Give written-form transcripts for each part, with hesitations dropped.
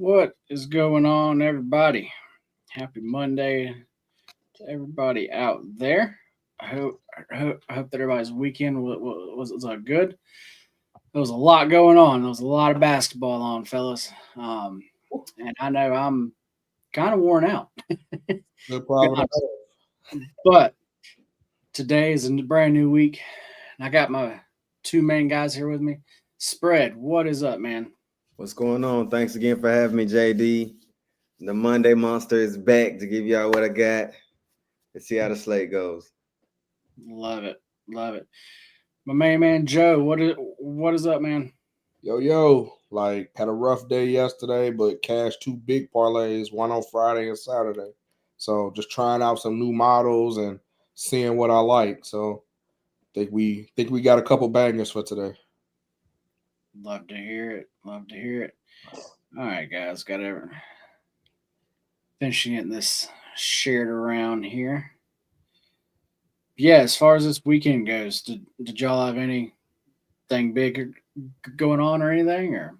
What is going on, everybody? Happy Monday to everybody out there. I hope that everybody's weekend was good. There was a lot going on. There was a lot of basketball on, fellas. And I know I'm kind of worn out, to Good be problem to honest. But today is a brand new week, and I got my two main guys here with me. Spread, what is up, man? What's going on? Thanks again for having me, JD. The Monday Monster is back to give y'all what I got. Let's see how the slate goes. Love it, love it. My main man Joe, what is up, man? Yo, like had a rough day yesterday, but cashed two big parlays, one on Friday and Saturday. So just trying out some new models and seeing what I like. So think we got a couple bangers for today. Love to hear it. Love to hear it. All right, guys, got everything finishing getting this shared around here. Yeah, as far as this weekend goes, did y'all have anything big going on or anything? Or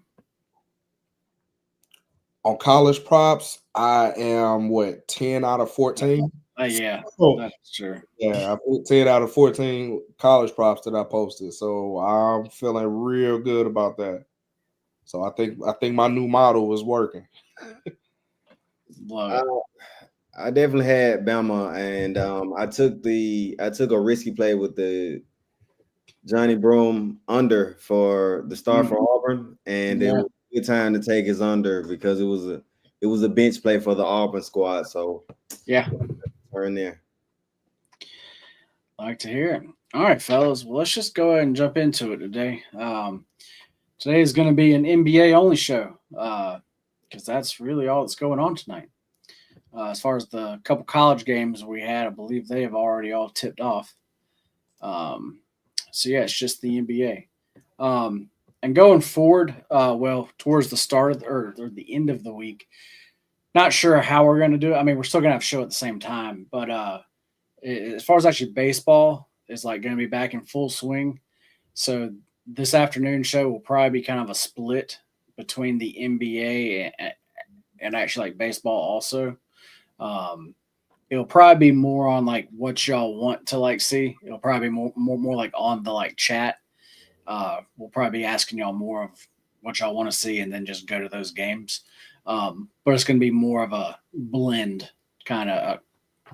On college props, I am what 10 out of 14. yeah, Oh, that's true. yeah, I put 10 out of 14 college props that I posted. So I'm feeling real good about that. So I think my new model is working. Love I, it. I definitely had Bama, and I took a risky play with the Johnny Broom under for the star Mm, for Auburn, and it yeah, was a good time to take his under because it was a bench play for the Auburn squad. So yeah, turn there. like to hear it. All right, fellas. Well, let's just go ahead and jump into it today. Today is going to be an NBA only show because that's really all that's going on tonight. As far as the couple college games we had, I believe they have already all tipped off. Um, so yeah, it's just the NBA. And going forward, well, towards the start of or the end of the week, not sure how we're going to do it. I mean, we're still going to have a show at the same time, but as far as actually baseball is like going to be back in full swing. So this afternoon show will probably be kind of a split between the NBA and actually like baseball also. Um, it'll probably be more on like what y'all want to like see. It'll probably be more like on the like chat. We'll probably be asking y'all more of what y'all want to see, and then just go to those games. But it's going to be more of a blend kind of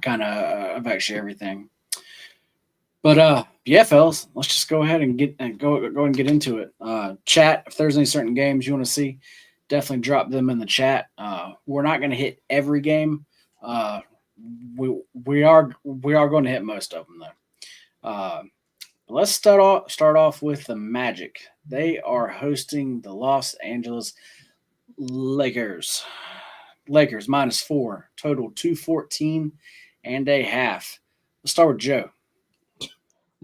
of actually everything. But yeah, fellas, let's just go ahead and go and get into it. Chat, if there's any certain games you want to see, definitely drop them in the chat. We're not going to hit every game. Uh, we are going to hit most of them though. Let's start off with the Magic. They are hosting the Los Angeles Lakers. Lakers -4, total 214 and a half. Let's start with Joe.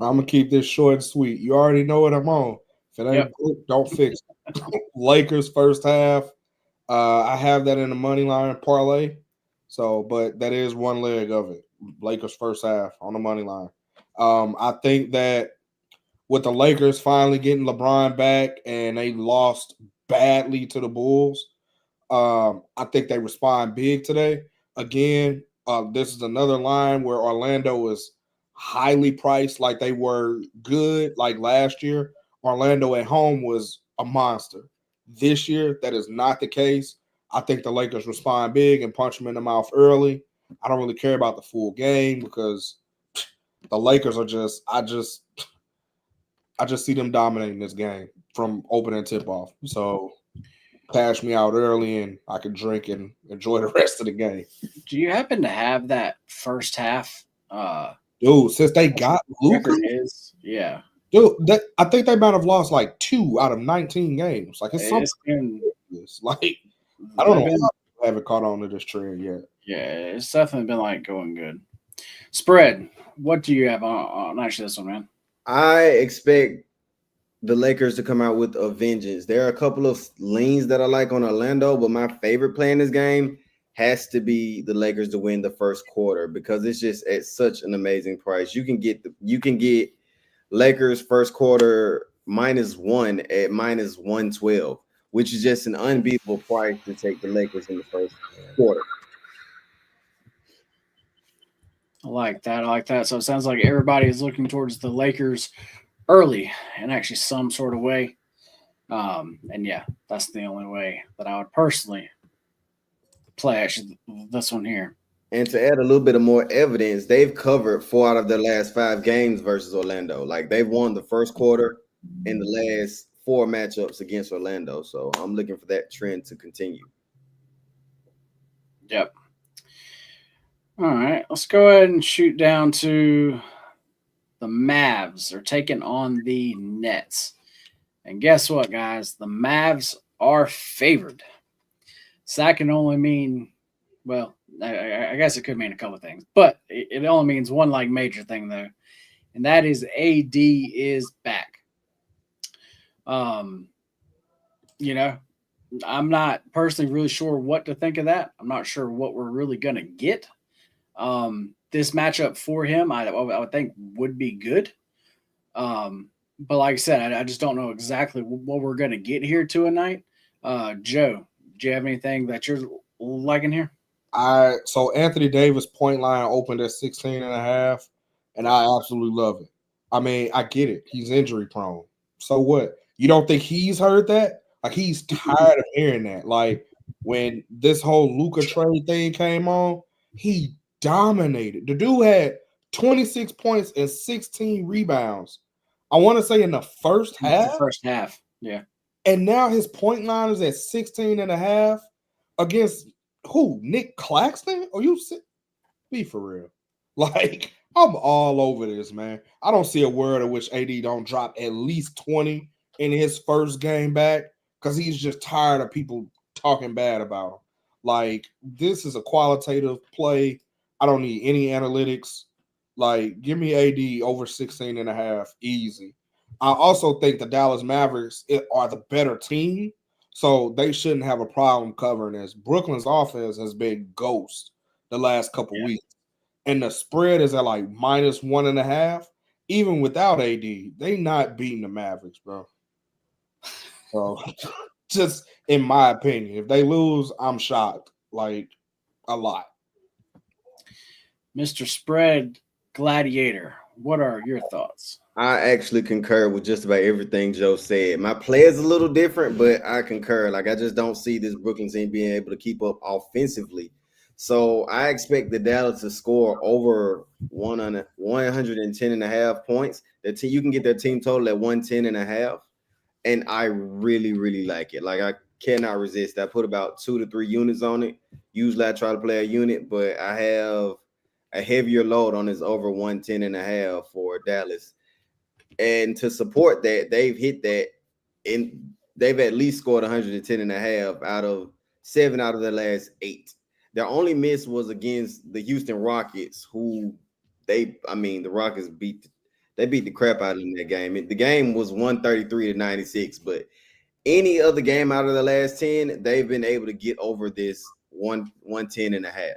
I'm gonna keep this short and sweet. You already know what I'm on. If it Yep. ain't broke, don't fix it. Lakers first half. I have that in the money line parlay. So, but that is one leg of it. Lakers first half on the money line. I think that with the Lakers finally getting LeBron back and they lost badly to the Bulls, I think they respond big today. Again, this is another line where Orlando is highly priced, like they were good, like last year. Orlando at home was a monster. This year, that is not the case. I think the Lakers respond big and punch them in the mouth early. I don't really care about the full game because the Lakers are I just see them dominating this game from opening tip off. So cash me out early and I can drink and enjoy the rest of the game. Do you happen to have that first half? Dude, since they got Luca, Record is yeah. I think they might have lost like 2 out of 19 games. Like it's something It's been ridiculous. Like I don't they've know been how people haven't caught on to this trend yet. yeah. It's definitely been like going good. Spread. What do you have on actually this one, man? I expect the Lakers to come out with a vengeance. There are a couple of leans that I like on Orlando, but my favorite play in this game has to be the Lakers to win the first quarter because it's just at such an amazing price. You can get Lakers first quarter -1 at -112, which is just an unbeatable price to take the Lakers in the first quarter. I like that. I like that. So it sounds like everybody is looking towards the Lakers early in actually some sort of way. And yeah, that's the only way that I would personally play actually this one here. And to add a little bit of more evidence, they've covered 4 out of their last 5 games versus Orlando. Like they've won the first quarter in the last 4 matchups against Orlando. So I'm looking for that trend to continue. Yep. All right, let's go ahead and shoot down to the Mavs are taking on the Nets. And guess what, guys? The Mavs are favored. So that can only mean, well, I guess it could mean a couple of things, but it only means one like major thing though, and that is AD is back. You know, I'm not personally really sure what to think of that. I'm not sure what we're really gonna get. This matchup for him, I would think would be good. But like I said, I just don't know exactly what we're gonna get here tonight. Joe, do you have anything that you're liking here? So Anthony Davis point line opened at 16.5, and I absolutely love it. I mean, I get it. He's injury prone. So what? You don't think he's heard that? Like he's tired of hearing that. Like when this whole Luka trade thing came on, he dominated. The dude had 26 points and 16 rebounds. I want to say in the first half. The first half, yeah. And now his point line is at 16.5 against who? Nick Claxton? Or you be for real? Like, I'm all over this, man. I don't see a world in which AD don't drop at least 20 in his first game back because he's just tired of people talking bad about him. Like, this is a qualitative play. I don't need any analytics. Like, give me AD over 16.5 easy. I also think the Dallas Mavericks are the better team, so they shouldn't have a problem covering this. Brooklyn's offense has been ghost the last couple weeks, and the spread is at like -1.5. Even without AD, they not beating the Mavericks, bro. So, just in my opinion, if they lose, I'm shocked, like a lot. Mr. Spread Gladiator, what are your thoughts? I actually concur with just about everything Joe said. My play is a little different, but I concur. Like, I just don't see this Brooklyn team being able to keep up offensively. So I expect the Dallas to score over 110.5 points. You can get their team total at 110.5. And I really, really like it. Like, I cannot resist. I put about 2 to 3 units on it. Usually I try to play a unit, but I have a heavier load on this over 110.5 for Dallas. And to support that, they've hit that, and they've at least scored 110.5 out of 7 out of their last 8. Their only miss was against the Houston Rockets, who the Rockets beat the crap out of them in that game. The game was 133-96, but any other game out of the last 10, they've been able to get over this 110.5.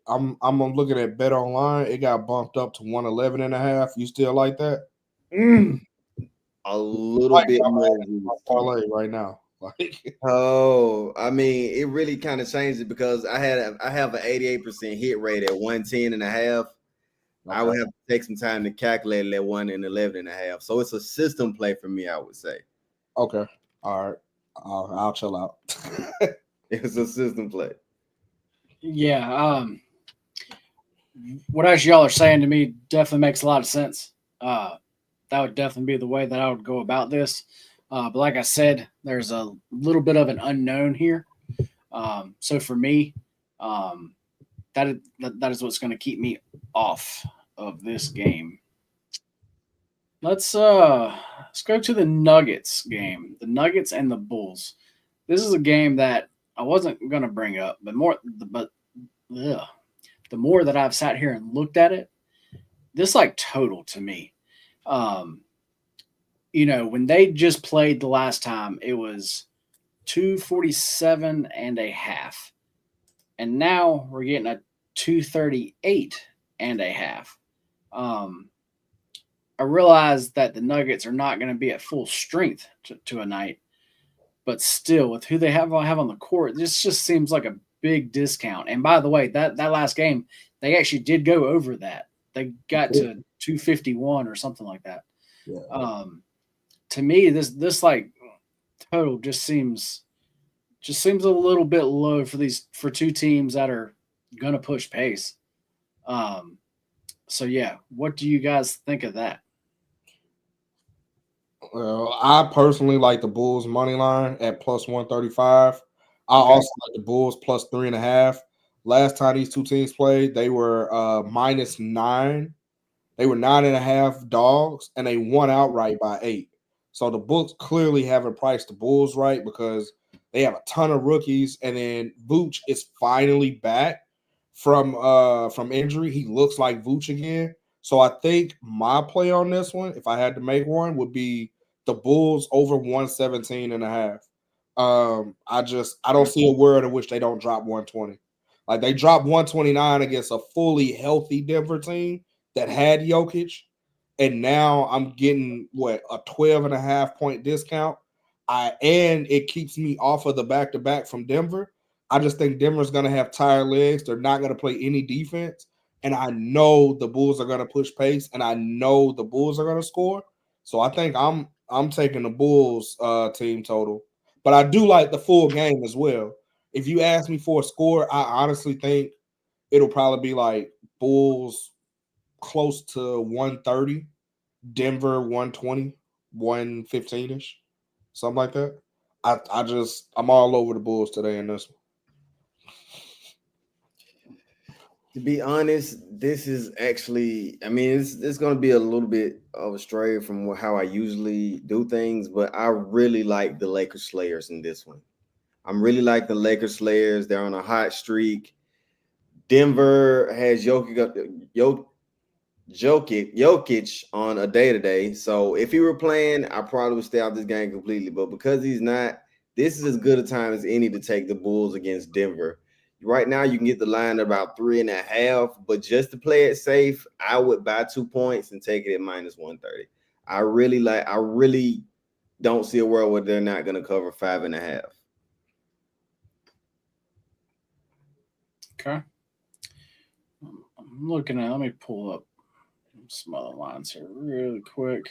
I'm looking at Bet Online. It got bumped up to 111.5. You still like that? A little bit more parlay right now. Like, I mean, it really kind of changed it because I have an 88% hit rate at 110.5. Okay. I would have to take some time to calculate it at 111.5. So it's a system play for me, I would say. Okay. All right. I'll chill out. It's a system play. Yeah. What else y'all are saying to me definitely makes a lot of sense. That would definitely be the way that I would go about this. But like I said, there's a little bit of an unknown here. So for me, that is what's going to keep me off of this game. Let's go to the Nuggets game. The Nuggets and the Bulls. This is a game that I wasn't going to bring up, but the more that I've sat here and looked at it, this like total to me. When they just played the last time, it was 247.5. And now we're getting a 238.5. I realize that the Nuggets are not going to be at full strength to a night, but still, with who they have on the court, this just seems like a big discount. And by the way, that last game, they actually did go over that. They got to 251 or something like that. Yeah. To me, this like total just seems a little bit low for two teams that are gonna push pace. So yeah, what do you guys think of that? Well, I personally like the Bulls money line at plus 135. I Okay. also like the Bulls plus 3.5. Last time these two teams played, they were -9. They were 9.5 dogs, and they won outright by 8. So the books clearly haven't priced the Bulls right because they have a ton of rookies, and then Vooch is finally back from injury. He looks like Vooch again. So I think my play on this one, if I had to make one, would be the Bulls over 117.5. I don't see a world in which they don't drop 120. Like they dropped 129 against a fully healthy Denver team that had Jokic, and now I'm getting a 12.5 point discount. And it keeps me off of the back-to-back from Denver. I just think Denver's going to have tired legs. They're not going to play any defense. And I know the Bulls are going to push pace, and I know the Bulls are going to score. So I think I'm taking the Bulls team total. But I do like the full game as well. If you ask me for a score, I honestly think it'll probably be like Bulls close to 130, Denver 120, 115-ish, something like that. I'm all over the Bulls today in this one. To be honest, this is actually, I mean, it's going to be a little bit of a stray from how I usually do things, but I really like the Lakers Slayers in this one. I'm really like the Lakers Slayers. They're on a hot streak. Denver has Jokic on a day-to-day. So if he were playing, I probably would stay out this game completely. But because he's not, this is as good a time as any to take the Bulls against Denver. Right now, you can get the line at about 3.5, but just to play it safe, I would buy 2 points and take it at -130. I really don't see a world where they're not going to cover 5.5. Okay. I'm looking at. Let me pull up some other lines here really quick.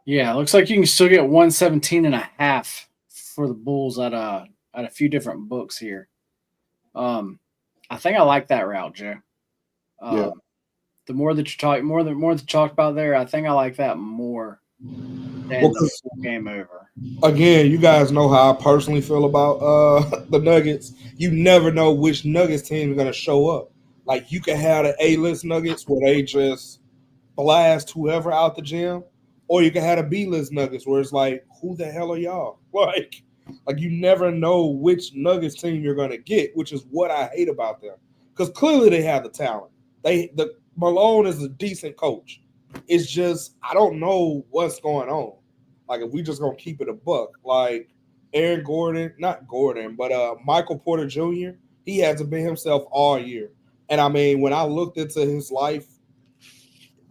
Yeah, it looks like you can still get 117.5 for the Bulls at a few different books here. I think I like that route, Joe. Yeah. The more that you talk, more that you talk about there, I think I like that more than the full game over. Again, you guys know how I personally feel about the Nuggets. You never know which Nuggets team is going to show up. Like you can have the A-list Nuggets where they just blast whoever out the gym, or you can have the B-list Nuggets where it's like, who the hell are y'all? Like you never know which Nuggets team you're going to get, which is what I hate about them. Because clearly they have the talent. Malone is a decent coach. It's just I don't know what's going on. Like if we just gonna keep it a buck, like not Gordon, but Michael Porter Jr. He hasn't been himself all year. And I mean, when I looked into his life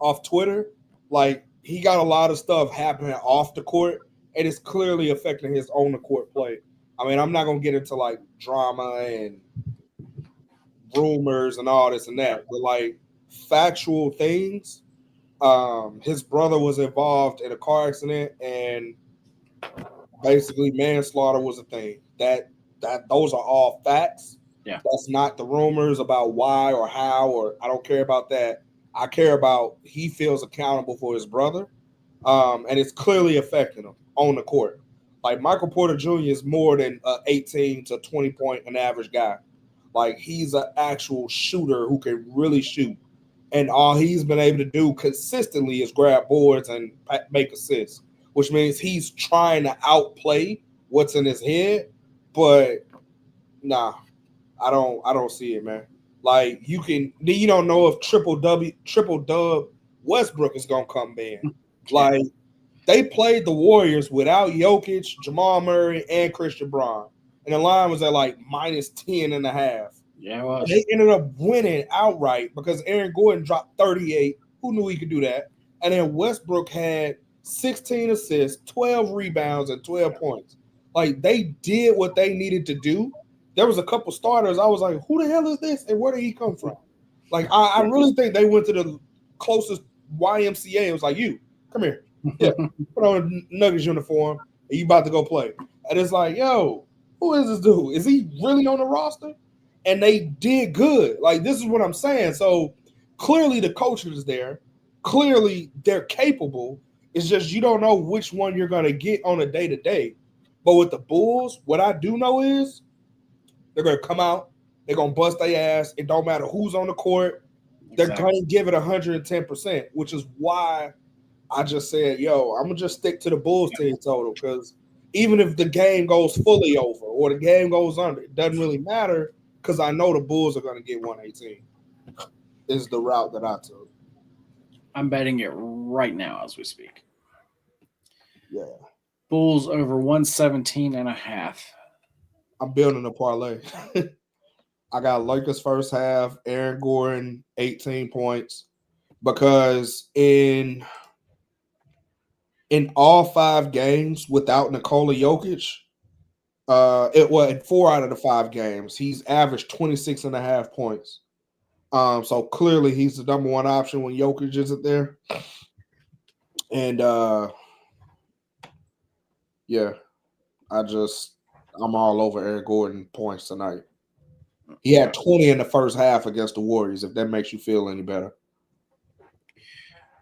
off Twitter, like he got a lot of stuff happening off the court, and it's clearly affecting his on the court play. I mean, I'm not gonna get into like drama and rumors and all this and that, but like factual things. His brother was involved in a car accident, and basically manslaughter was a thing. That those are all facts. Yeah. That's not the rumors about why or how, or I don't care about that. I care about he feels accountable for his brother, and it's clearly affecting him on the court. Like Michael Porter Jr. is more than 18 to 20 point an average guy. Like he's an actual shooter who can really shoot, and all he's been able to do consistently is grab boards and make assists, which means he's trying to outplay what's in his head. But nah, I don't see it, man. Like you don't know if triple dub Westbrook is gonna come in. Like they played the Warriors without Jokic, Jamal Murray, and Christian Braun, and the line was at like -10.5. Yeah, it was. And they ended up winning outright because Aaron Gordon dropped 38. Who knew he could do that? And then Westbrook had 16 assists, 12 rebounds, and 12 points. Like, they did what they needed to do. There was a couple starters. I was like, who the hell is this? And where did he come from? Like, I really think they went to the closest YMCA and was like, you, come here. Yeah, put on a Nuggets uniform and you about to go play. And it's like, yo, who is this dude? Is he really on the roster? And they did good. Like, this is what I'm saying. So clearly the coach is there. Clearly they're capable. It's just you don't know which one you're going to get on a day-to-day. But with the Bulls, what I do know is they're going to come out. They're going to bust their ass. It don't matter who's on the court. They're going to give it 110%, which is why I just said, yo, I'm going to just stick to the Bulls team total because even if the game goes fully over or the game goes under, it doesn't really matter because I know the Bulls are going to get 118 is the route that I took. I'm betting it right now as we speak. Yeah. Bulls over 117.5. I'm building a parlay. I got Lakers first half, Aaron Gordon, 18 points. Because in all 5 games without Nikola Jokic, in 4 out of the 5 games, he's averaged 26.5 points. So clearly he's the number 1 option when Jokic isn't there. And yeah, I'm all over Aaron Gordon points tonight. He had 20 in the first half against the Warriors, if that makes you feel any better.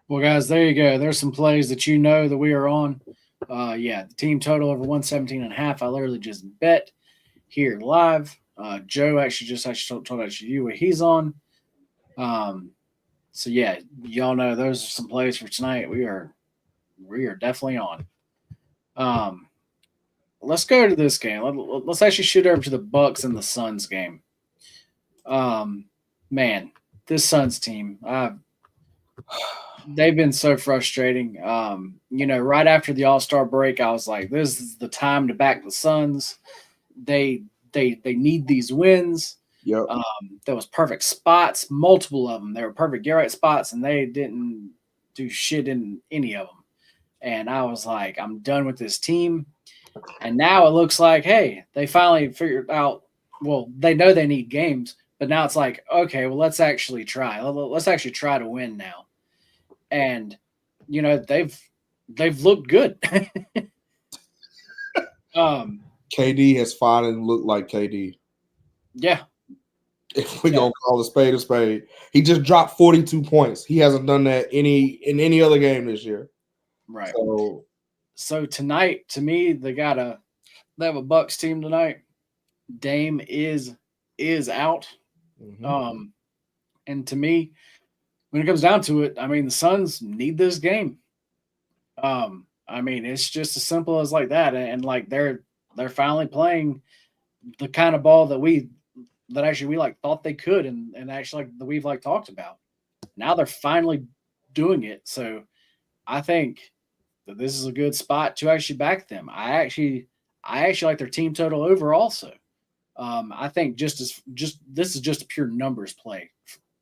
Well, guys, there you go. There's some plays that you know that we are on. The team total over 117.5. I literally just bet here live. Joe actually told you what he's on. So yeah, y'all know those are some plays for tonight. We are definitely on. Let's go to this game. Let's actually shoot over to the Bucks and the Suns game. Man, this Suns team, they've been so frustrating. Right after the All-Star break, I was like, this is the time to back the Suns. They need these wins. Yep. There was perfect spots, multiple of them. They were perfect get right spots, and they didn't do shit in any of them. And I was like, I'm done with this team. And now it looks like, hey, they finally figured out, well, they know they need games, but now it's like, okay, well, let's actually try. Let's actually try to win now. And, they've looked good. KD has finally looked like KD. Yeah. If we're going to call a spade. He just dropped 42 points. He hasn't done that in any other game this year. Right. So tonight, to me, they have a Bucks team tonight. Dame is out. Mm-hmm. And to me, when it comes down to it, I mean, the Suns need this game. I mean, it's just as simple as like that. And like they're finally playing the kind of ball that we thought they could and actually like that we've like talked about. Now they're finally doing it. So I think that this is a good spot to actually back them. I actually like their team total over also. I think this is just a pure numbers play.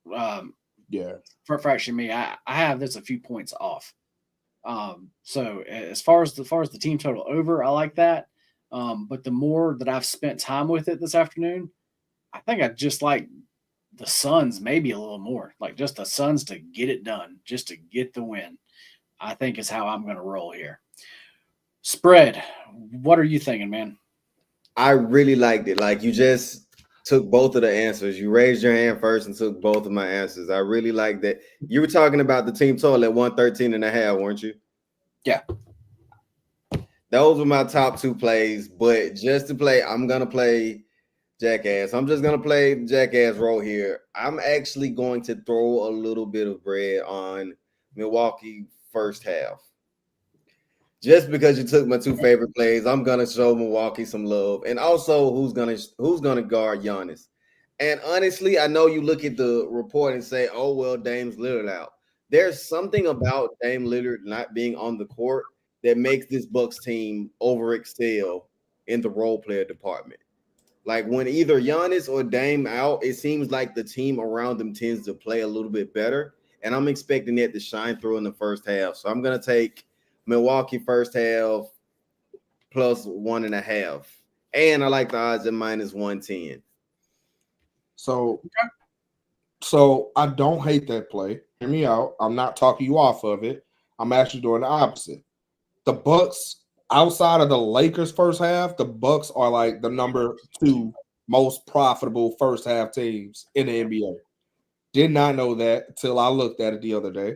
For actually me, I have this a few points off. So as far as the team total over, I like that. But the more that I've spent time with it this afternoon, I think I just like the Suns maybe a little more, like just the Suns to get it done, just to get the win. I think is how I'm going to roll here. Spread. What are you thinking, man? I really liked it. Like you just took both of the answers. You raised your hand first and took both of my answers. I really like that. You were talking about the team total at 113.5, weren't you? Yeah. Those were my top 2 plays, but just to play, I'm going to play Jackass. I'm just going to play the Jackass role here. I'm actually going to throw a little bit of bread on Milwaukee first half. Just because you took my 2 favorite plays, I'm gonna show Milwaukee some love, and also who's gonna guard Giannis. And honestly, I know you look at the report and say, "Oh well, Dame's Lillard out." There's something about Dame Lillard not being on the court that makes this Bucks team overexcel in the role player department. Like when either Giannis or Dame out, it seems like the team around them tends to play a little bit better, and I'm expecting that to shine through in the first half. So I'm gonna take Milwaukee first half plus 1.5. And I like the odds at minus 110. So I don't hate that play. Hear me out. I'm not talking you off of it. I'm actually doing the opposite. The Bucks, outside of the Lakers first half, the Bucks are like the number 2 most profitable first half teams in the NBA. Did not know that until I looked at it the other day.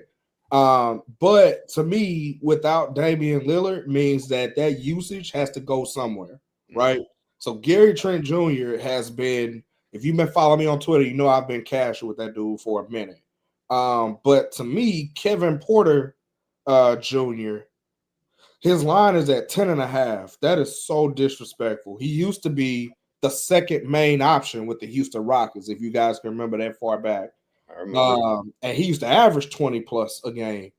But to me, without Damian Lillard means that usage has to go somewhere, right? So Gary Trent Jr. has been, if you've been following me on Twitter, you know I've been casual with that dude for a minute. But to me, Kevin Porter Jr., his line is at 10.5. That is so disrespectful. He used to be the second main option with the Houston Rockets, if you guys can remember that far back. And he used to average 20 plus a game.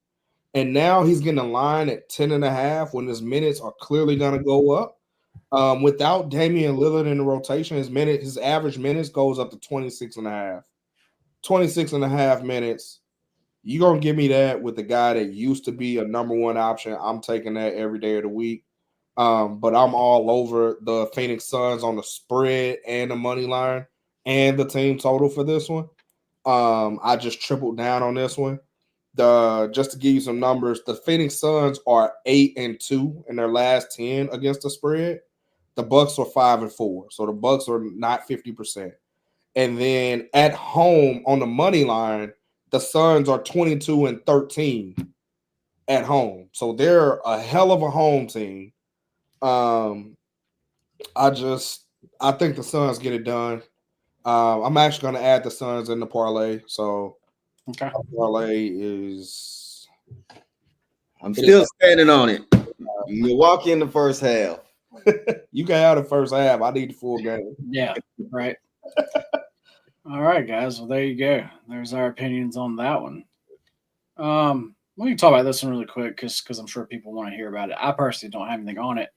And now he's getting a line at 10.5 when his minutes are clearly going to go up. Without Damian Lillard in the rotation, his average minutes goes up to 26.5. 26.5 minutes. You're going to give me that with the guy that used to be a number 1 option. I'm taking that every day of the week. But I'm all over the Phoenix Suns on the spread and the money line and the team total for this one. I just tripled down on this one. Just to give you some numbers, the Phoenix Suns are 8-2 in their last 10 against the spread. The Bucks are 5-4, so the Bucks are not 50%. And then at home on the money line, the Suns are 22-13 at home, so they're a hell of a home team. I think the Suns get it done. I'm actually going to add the Suns in the parlay. So, okay, parlay is. I'm still standing on it. Milwaukee in the first half. You can have the first half. I need the full game. Yeah, right. All right, guys. Well, there you go. There's our opinions on that one. We can talk about this one really quick because I'm sure people want to hear about it. I personally don't have anything on it,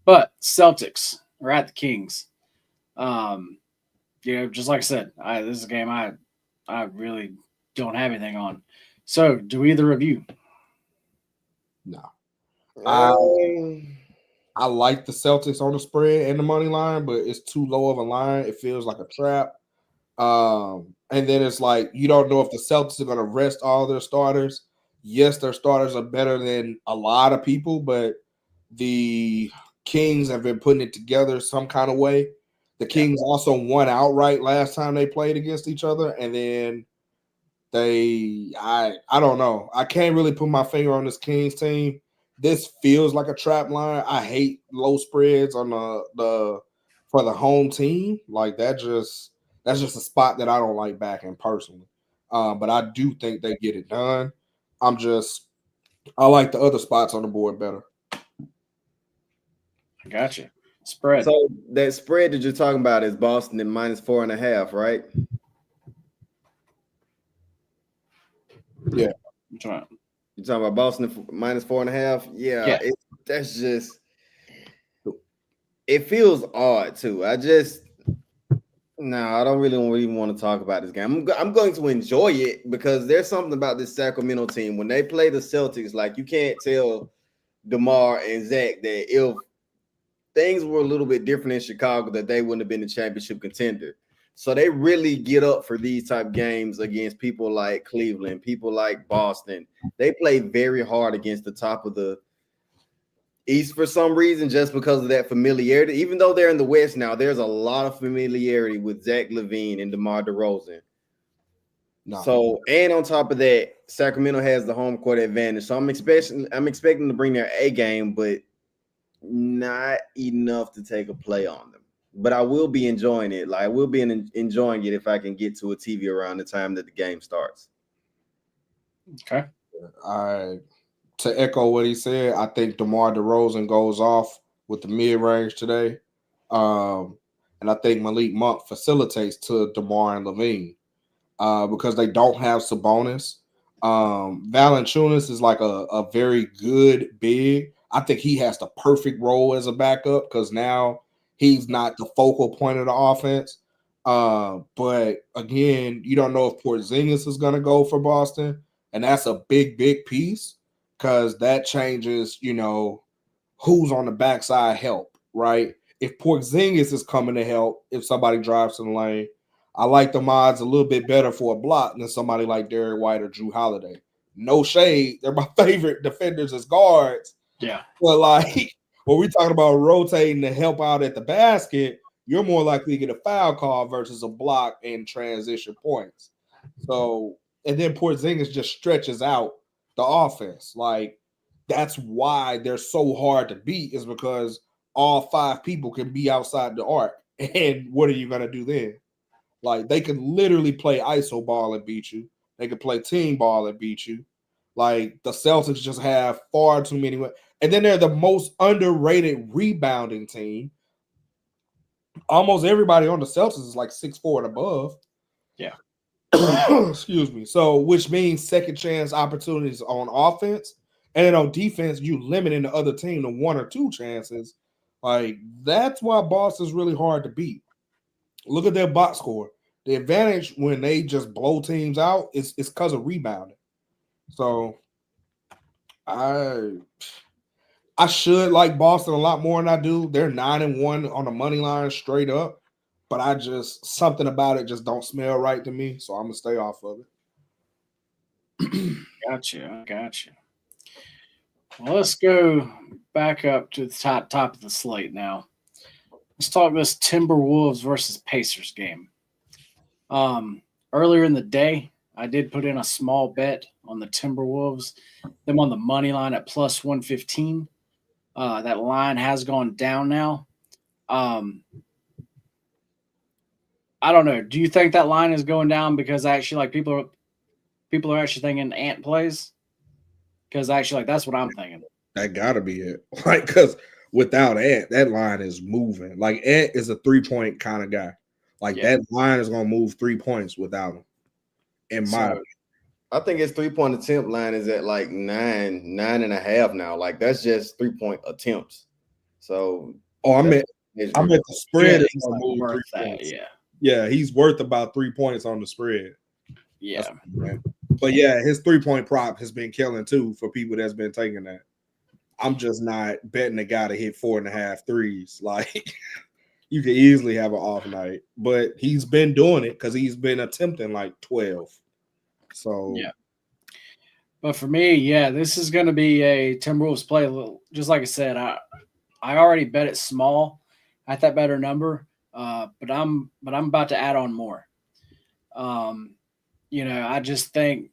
but Celtics are at the Kings. Just like I said, this is a game I really don't have anything on. So, do either of you? No. I like the Celtics on the spread and the money line, but it's too low of a line. It feels like a trap. And then it's like you don't know if the Celtics are going to rest all their starters. Yes, their starters are better than a lot of people, but the Kings have been putting it together some kind of way. The Kings also won outright last time they played against each other, and then I don't know. I can't really put my finger on this Kings team. This feels like a trap line. I hate low spreads on the for the home team. Like that's just a spot that I don't like backing personally. But I do think they get it done. I like the other spots on the board better. I got you. Spread. So that spread that you're talking about is Boston at minus 4.5, right? Yeah. You're talking about Boston minus 4.5? Yeah. It feels odd too. I don't really even want to talk about this game. I'm going to enjoy it because there's something about this Sacramento team. When they play the Celtics, like you can't tell DeMar and Zach that if things were a little bit different in Chicago, that they wouldn't have been the championship contender. So they really get up for these type games against people like Cleveland, people like Boston. They play very hard against the top of the East for some reason, just because of that familiarity. Even though they're in the West now, there's a lot of familiarity with Zach LaVine and DeMar DeRozan. No. So, and on top of that, Sacramento has the home court advantage. So I'm expecting to bring their A game, but not enough to take a play on them. But I will be enjoying it. Like I will be enjoying it if I can get to a TV around the time that the game starts. Okay. To echo what he said, I think DeMar DeRozan goes off with the mid-range today. And I think Malik Monk facilitates to DeMar and LaVine because they don't have Sabonis. Valanciunas is like a very good big. I think he has the perfect role as a backup because now he's not the focal point of the offense. But again, you don't know if Porzingis is going to go for Boston, and that's a big piece. because that changes, who's on the backside help, right? If Porzingis is coming to help, if somebody drives in the lane, I like the mods a little bit better for a block than somebody like Derek White or Drew Holiday. No shade. They're my favorite defenders as guards. Yeah. But like when we talking about rotating to help out at the basket, you're more likely to get a foul call versus a block and transition points. So, and then Porzingis just stretches out the offense. Like that's why they're so hard to beat, is because all 5 people can be outside the arc. And what are you gonna do then? Like they can literally play ISO ball and beat you. They can play team ball and beat you. Like the Celtics just have far too many. And then they're the most underrated rebounding team. Almost everybody on the Celtics is like 6'4" and above. Yeah. Excuse me. So, which means second chance opportunities on offense. And then on defense, you limiting the other team to 1 or 2 chances. Like, that's why Boston's really hard to beat. Look at their box score. The advantage when they just blow teams out is because of rebounding. So, I should like Boston a lot more than I do. They're 9-1 on the money line straight up. But something about it just don't smell right to me. So I'm going to stay off of it. Gotcha. Well, let's go back up to the top of the slate now. Let's talk this Timberwolves versus Pacers game. Earlier in the day, I did put in a small bet on the Timberwolves. Them on the money line at plus 115. That line has gone down now. I don't know. Do you think that line is going down because actually, like people are actually thinking Ant plays? Because actually, like that's what I'm thinking. That gotta be it. Like, because without Ant, that line is moving. Like Ant is a 3-point kind of guy. Like that line is gonna move 3 points without him. I think his 3-point attempt line is at like 9.5 now. Like that's just 3-point attempts. So I meant the spread is gonna move worth 3 that. points. Yeah, he's worth about 3 points on the spread. Yeah. But yeah, his 3-point prop has been killing too for people that's been taking that. I'm just not betting a guy to hit 4.5 threes. Like you could easily have an off night, but he's been doing it because he's been attempting like 12. So yeah. But for me, this is going to be a Timberwolves play. A little, just like I said, I already bet it small at that better number. But I'm about to add on more. I just think,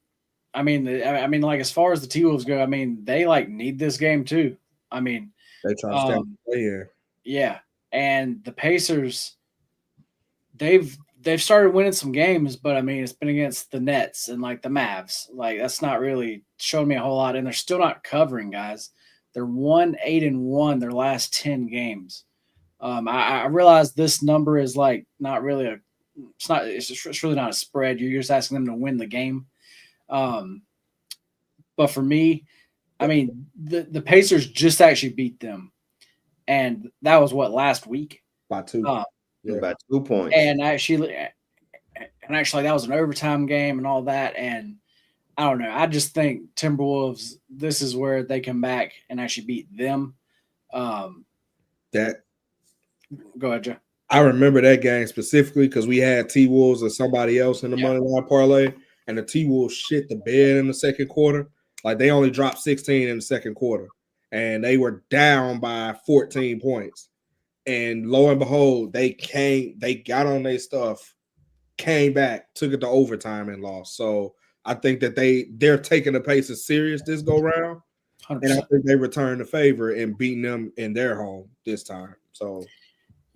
I mean, like as far as the T-Wolves go, I mean, they like need this game too. I mean, they try to stay play here. Yeah, and the Pacers, they've started winning some games, but I mean, it's been against the Nets and like the Mavs. Like that's not really showing me a whole lot, and they're still not covering, guys. They're 1-8-1 their last 10 games. I realize this number is like not really it's really not a spread. You're just asking them to win the game. But for me, I mean, the Pacers just actually beat them. And that was last week? By 2. By 2 points. And actually that was an overtime game and all that. And I don't know. I just think Timberwolves, this is where they come back and actually beat them. Go ahead, Joe. I remember that game specifically because we had T-Wolves or somebody else in the money line parlay, and the T-Wolves shit the bed in the second quarter. Like they only dropped 16 in the second quarter, and they were down by 14 points. And lo and behold, they got on their stuff, came back, took it to overtime and lost. So I think that they're taking the Pacers serious this go round, 100%. And I think they returned the favor and beating them in their home this time. So.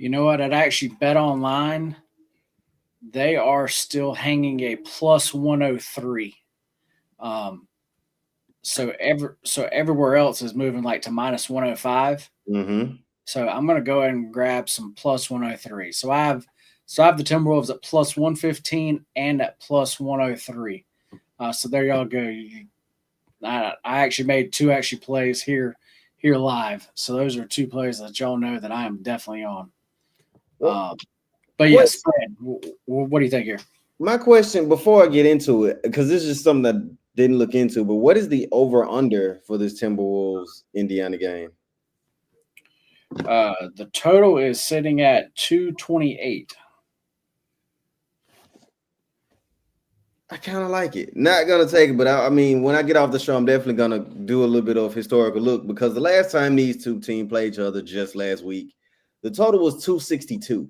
You know what? I'd actually bet online. They are still hanging a plus 103. So everywhere else is moving like to minus 105. Mm-hmm. So I'm going to go ahead and grab some plus 103. So I have the Timberwolves at plus 115 and at plus 103. So there y'all go. I actually made 2 plays here live. So those are 2 plays that y'all know that I am definitely on. But yes, Fred, what do you think here? My question before I get into it, because this is something that Didn't look into, but what is the over-under for this Timberwolves Indiana game? The total is sitting at 228. I kind of like it. Not gonna take it, but I mean, when I get off the show, I'm definitely gonna do a little bit of historical look because the last time these two teams played each other just last week, the total was 262.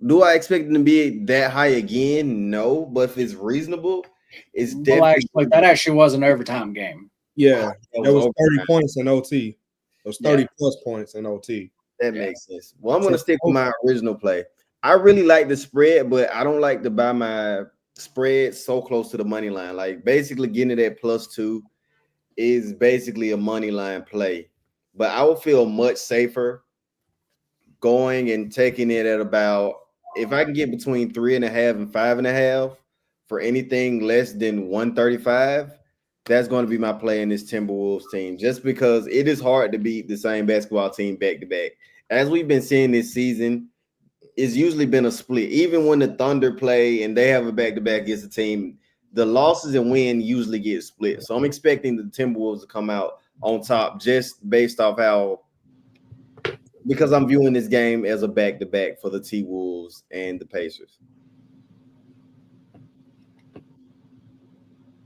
Do I expect them to be that high again? No, but if it's reasonable, it's Well, definitely that actually was an overtime game. Yeah, that that was was 30 overtime. points in OT. It was 30 plus points in OT. That makes sense. Well, I'm gonna stick with my original play. I really like the spread, but I don't like to buy my spread so close to the money line. Like basically getting it at +2 is basically a money line play. But I would feel much safer going and taking it at about, if I can get between 3.5 and 5.5 for anything less than 135, that's going to be my play in this Timberwolves team, just because it is hard to beat the same basketball team back to back. As we've been seeing this season, it's usually been a split. Even when the Thunder play and they have a back to back against the team, the losses and win usually get split. So I'm expecting the Timberwolves to come out on top just based off how, because I'm viewing this game as a back to back for the T-Wolves and the Pacers.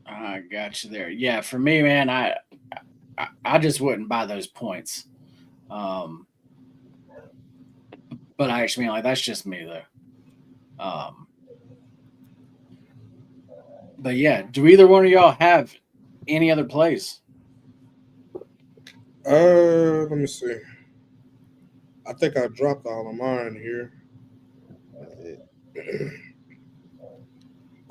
I got you there. Yeah, for me, man, I just wouldn't buy those points. But I actually mean, like, that's just me though. But yeah, do either one of y'all have any other plays? Let me see. I think I dropped all of mine here.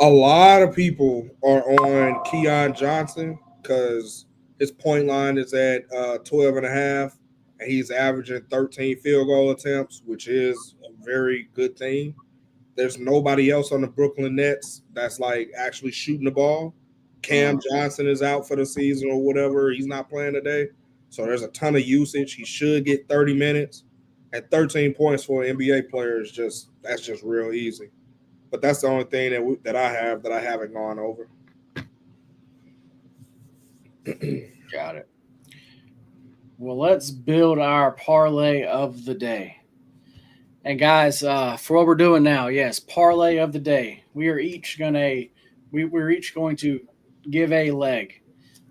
A lot of people are on Keon Johnson because his point line is at 12.5, and he's averaging 13 field goal attempts, which is a very good thing. There's nobody else on the Brooklyn Nets that's like actually shooting the ball. Cam Johnson is out for the season or whatever. He's not playing today. So there's a ton of usage. He should get 30 minutes. At 13 points for an NBA player is that's just real easy. But that's the only thing that I haven't gone over. Got it. Well, let's build our parlay of the day. And guys, for what we're doing now, yes, parlay of the day. We're each going to give a leg.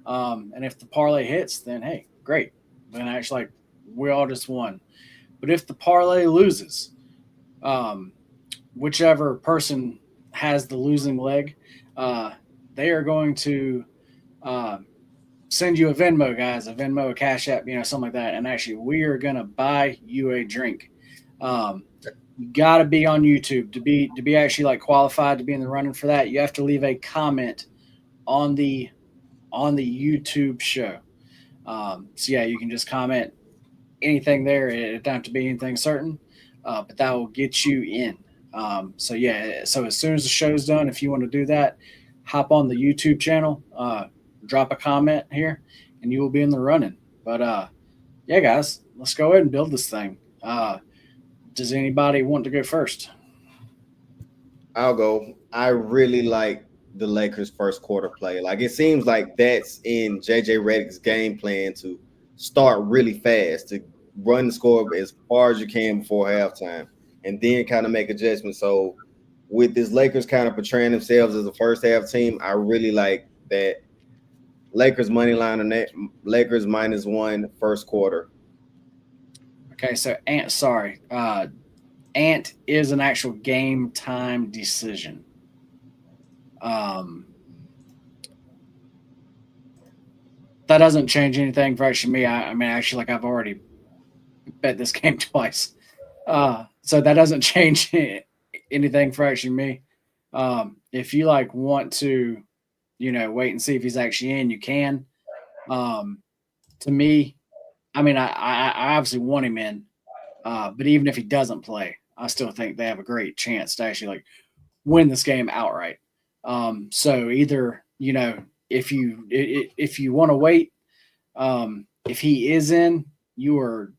And if the parlay hits, then hey, great. Then actually, like, we all just won. But if the parlay loses, whichever person has the losing leg, they are going to send you a Venmo, guys, a Venmo, a Cash App, something like that. And actually, we are going to buy you a drink. You got to be on YouTube to be actually like qualified to be in the running for that. You have to leave a comment on the YouTube show. So yeah, you can just comment anything there. It don't have to be anything certain, but that will get you in. So yeah, so as soon as the show's done, if you want to do that, hop on the YouTube channel, drop a comment here, and you will be in the running. But yeah, guys, let's go ahead and build this thing. Does anybody want to go first? I'll go. I really like the Lakers' first quarter play. Like, it seems like that's in JJ Redick's game plan to start really fast, to run the score as far as you can before halftime, and then kind of make adjustments. So with this Lakers kind of portraying themselves as a first half team, I really like that Lakers money line on that. Lakers -1 first quarter. Okay, so Ant is an actual game time decision. That doesn't change anything for actually me. I mean, actually, like, I've already bet this game twice. So that doesn't change anything for actually me. If you like want to, wait and see if he's actually in, you can. To me, I mean, I obviously want him in, but even if he doesn't play, I still think they have a great chance to actually like win this game outright. So either, if you want to wait, if he is in, you are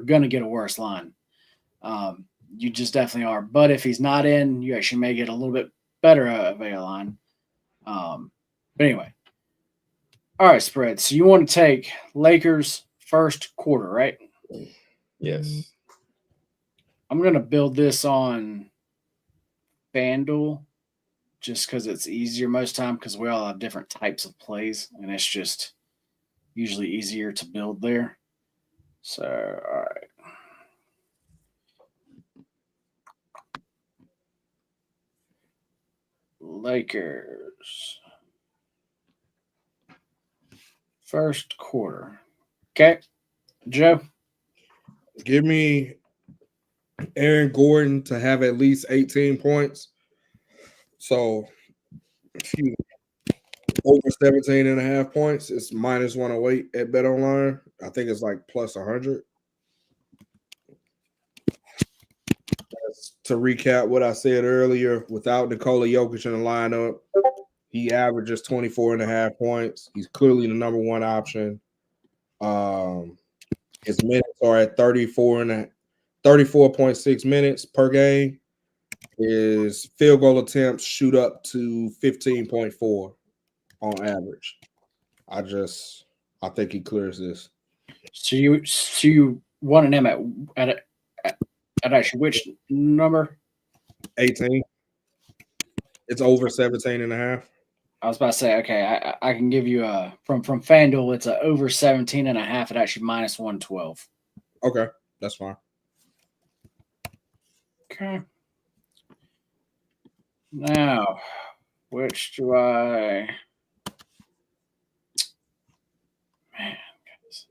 going to get a worse line. You just definitely are. But if he's not in, you actually may get a little bit better of a line. But anyway, all right, spread. So you want to take Lakers first quarter, right? Yes. I'm going to build this on FanDuel just because it's easier most time because we all have different types of plays and it's just usually easier to build there. So, all right. Lakers first quarter. Okay, Joe. Give me Aaron Gordon to have at least 18 points. So, over 17 and a half points. It's minus 108 at Bet Online. I think it's like plus 100. To recap what I said earlier, without Nikola Jokic in the lineup, he averages 24 and a half points. He's clearly the number one option. His minutes are at 34.6 minutes per game. His field goal attempts shoot up to 15.4 on average. I think he clears this. So you wanted him at actually which number? 18. It's over 17 and a half. I was about to say, okay, I can give you from FanDuel, it's a over 17 and a half at actually minus 112. Okay, that's fine. Okay. Now, which do I? Man, guys.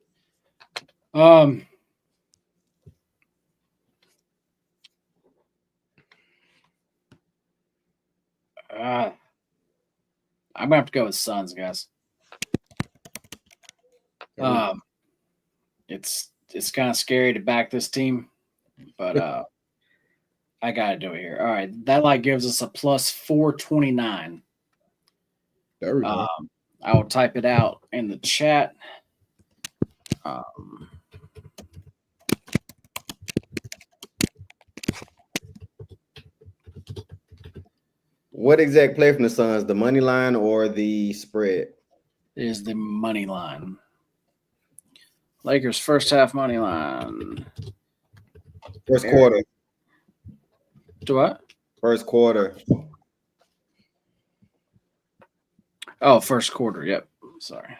I'm gonna have to go with Suns, guys. It's kind of scary to back this team, but I gotta do it here. All right, that gives us a plus 429. There we go. I will type it out in the chat. What exact play from the Suns? The money line or the spread? Is the money line. Lakers first half money line. First quarter. Do what? First quarter. Oh, first quarter. Yep. Sorry.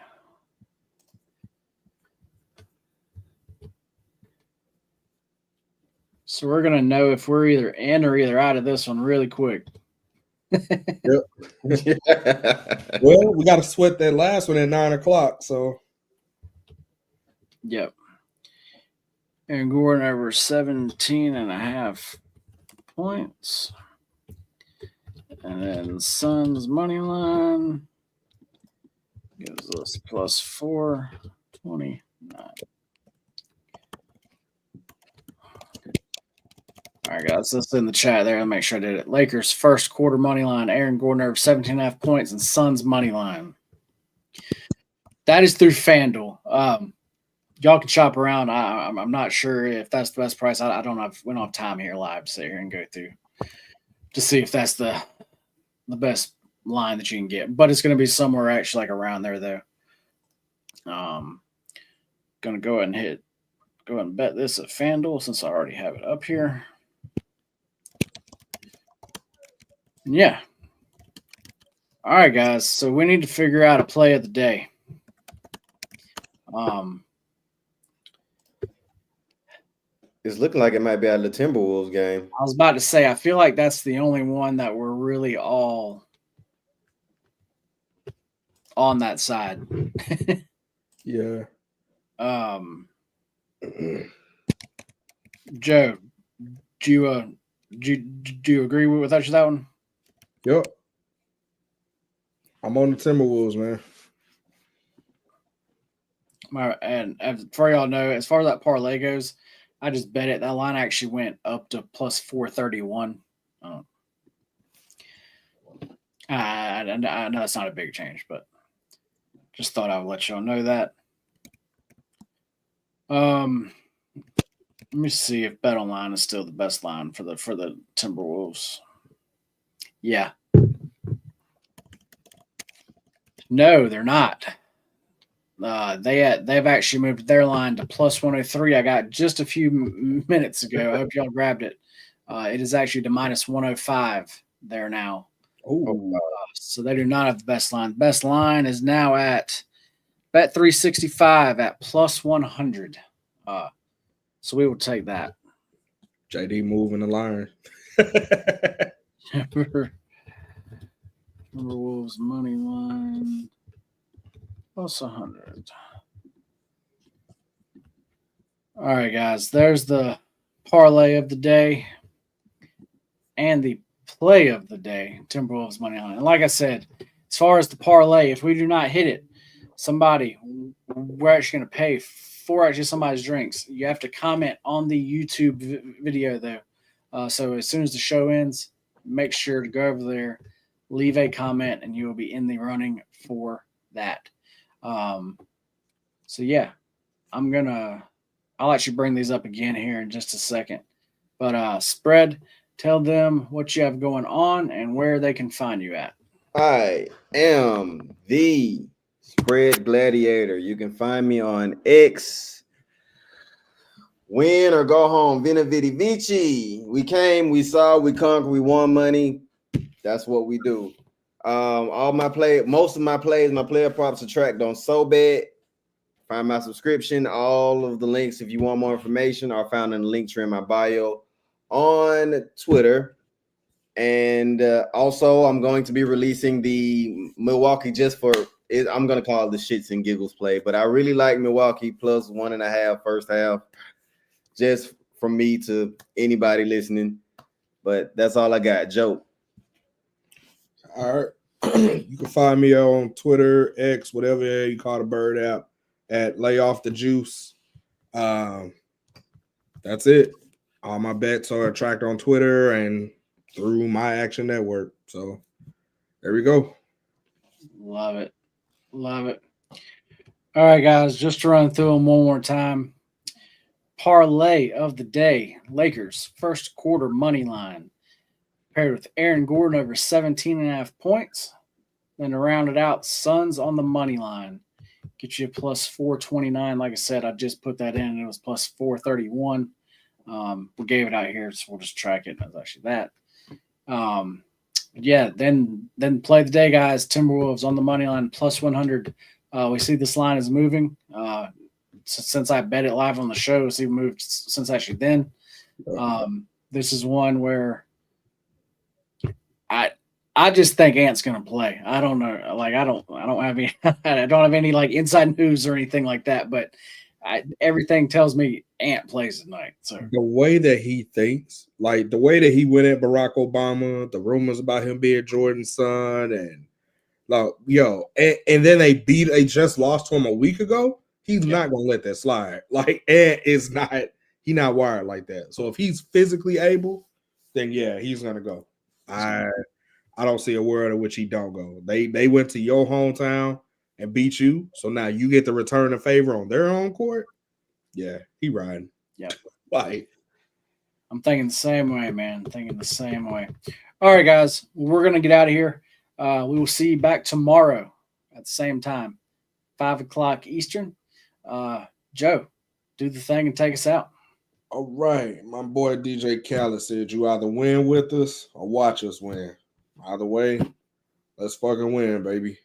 So we're gonna know if we're either in or either out of this one really quick. Yep. Well, we got to sweat that last one at 9 o'clock. So, yep. And Gordon over 17 and a half points. And then Suns money line gives us plus 429. All right, guys, that's in the chat there. I'll make sure I did it. Lakers first quarter money line, Aaron Gordon over 17 and a half points, and Suns money line. That is through FanDuel. Y'all can shop around. I'm not sure if that's the best price. I don't have. We don't have time here live to sit here and go through to see if that's the best line that you can get. But it's going to be somewhere actually around there though. Going to go ahead and bet this at FanDuel since I already have it up here. Yeah. All right, guys. So we need to figure out a play of the day. It's looking like it might be out of the Timberwolves game. I was about to say, I feel like that's the only one that we're really all on that side. yeah. Joe, do you agree with that one? Yep. I'm on the Timberwolves, man. And for y'all know, as far as that parlay goes, I just bet it. That line actually went up to plus 431. I know it's not a big change, but just thought I would let y'all know that. Let me see if Bet Online is still the best line for the Timberwolves. Yeah. No, they're not. They've actually moved their line to plus 103. I got just a few minutes ago. I hope y'all grabbed it. It is actually to minus 105 there now. Oh, So they do not have the best line. The best line is now at Bet 365 at plus 100. So we will take that. JD moving the line. Wolves money line plus 100. All right, guys. There's the parlay of the day and the play of the day. Timberwolves money line. And like I said, as far as the parlay, if we do not hit it, we're actually going to pay for actually somebody's drinks. You have to comment on the YouTube video though. So as soon as the show ends, make sure to go over there, leave a comment, and you will be in the running for that. So yeah, I'll actually bring these up again here in just a second. But Spread, tell them what you have going on and where they can find you at. I am the Spread Gladiator. You can find me on X. Win or go home. Vina Vidi Vici. We came, we saw, we conquered, we won money. That's what we do. Most of my plays, my player props are tracked on SoBet. Find my subscription. All of the links, if you want more information, are found in the link tree in my bio on Twitter. And also, I'm going to be releasing the Milwaukee I'm going to call it the shits and giggles play. But I really like Milwaukee plus 1.5 first half. Just from me to anybody listening. But that's all I got. Joe. All right. You can find me on Twitter, X, whatever you call the bird app, at Lay Off the Juice. That's it. All my bets are tracked on Twitter and through my Action Network. So there we go. Love it. Love it. All right, guys, just to run through them one more time. Parlay of the day, Lakers first quarter money line paired with Aaron Gordon over 17.5 points. Then to round it out, Suns on the money line. Get you plus 429. Like I said, I just put that in. It was plus 431. We gave it out here, so we'll just track it. That's actually that. Yeah, then play the day, guys. Timberwolves on the money line plus 100. We see this line is moving. Since I bet it live on the show, it's even moved since actually then. This is one where I just think Ant's going to play. I don't know. Like I don't have any I don't have any like inside news or anything like that, but everything tells me Ant plays tonight. So the way that he thinks, like the way that he went at Barack Obama, the rumors about him being Jordan's son, and like and then they just lost to him a week ago. He's not gonna let that slide. Like Ant is not, he's not wired like that. So if he's physically able, then yeah, he's gonna go. I don't see a world in which he don't go. They went to your hometown and beat you, so now you get the return of favor on their own court. Yeah, he riding. Yeah, like I'm thinking the same way, man. Thinking the same way. All right, guys, we're gonna get out of here. We will see you back tomorrow at the same time, 5:00 Eastern. Joe, do the thing and take us out. All right, my boy DJ Khaled said you either win with us or watch us win. Either way, let's fucking win, baby.